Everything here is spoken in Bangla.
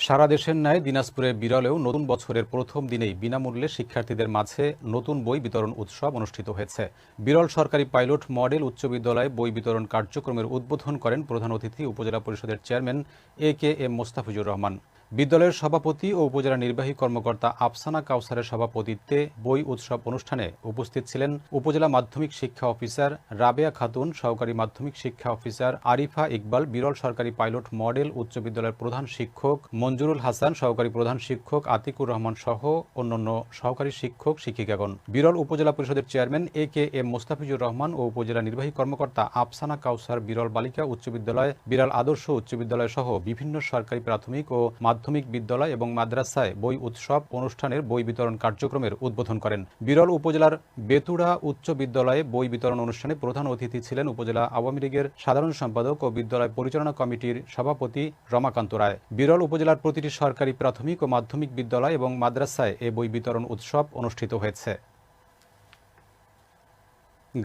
সারা দেশের ন্যায় দিনাজপুরে বিরলেও নতুন বছরের প্রথম দিনেই বিনামূল্যে শিক্ষার্থীদের মাঝে নতুন বই বিতরণ উৎসব অনুষ্ঠিত হয়েছে। বিরল সরকারি পাইলট মডেল উচ্চ বিদ্যালয়ে বই বিতরণ কার্যক্রমের উদ্বোধন করেন প্রধান অতিথি উপজেলা পরিষদের চেয়ারম্যান এ.কে.এম. মোস্তাফিজুর রহমান। বিদ্যালয়ের সভাপতি ও উপজেলা নির্বাহী কর্মকর্তা আফসানা কাউসারের সভাপতিত্বে বই উৎসব অনুষ্ঠানে উপস্থিত ছিলেন উপজেলা মাধ্যমিক শিক্ষা অফিসার রাবেয়া খাতুন, সহকারী মাধ্যমিক শিক্ষা অফিসার আরিফা ইকবাল, বিরল সরকারি পাইলট মডেল উচ্চ বিদ্যালয়ের প্রধান শিক্ষক মঞ্জুরুল হাসান, সহকারী প্রধান শিক্ষক আতিকুর রহমান সহ অন্যান্য সহকারী শিক্ষক শিক্ষিকাগণ। বিরল উপজেলা পরিষদের চেয়ারম্যান এ.কে.এম. মোস্তাফিজুর রহমান ও উপজেলা নির্বাহী কর্মকর্তা আফসানা কাউসার বিরল বালিকা উচ্চ বিদ্যালয়, বিরল আদর্শ উচ্চ বিদ্যালয় সহ বিভিন্ন সরকারি প্রাথমিক ও মাধ্যমিক বিদ্যালয় এবং মাদ্রাসায় বই উৎসব অনুষ্ঠানের বই বিতরণ কার্যক্রমের উদ্বোধন করেন। বিরল উপজেলার বেতুড়া উচ্চ বিদ্যালয়ে বই বিতরণ অনুষ্ঠানে প্রধান অতিথি ছিলেন উপজেলা আওয়ামী লীগের সাধারণ সম্পাদক ও বিদ্যালয় পরিচালনা কমিটির সভাপতি রমাকান্ত রায়। বিরল উপজেলার প্রতিটি সরকারি প্রাথমিক ও মাধ্যমিক বিদ্যালয় এবং মাদ্রাসায় এ বই বিতরণ উৎসব অনুষ্ঠিত হয়েছে।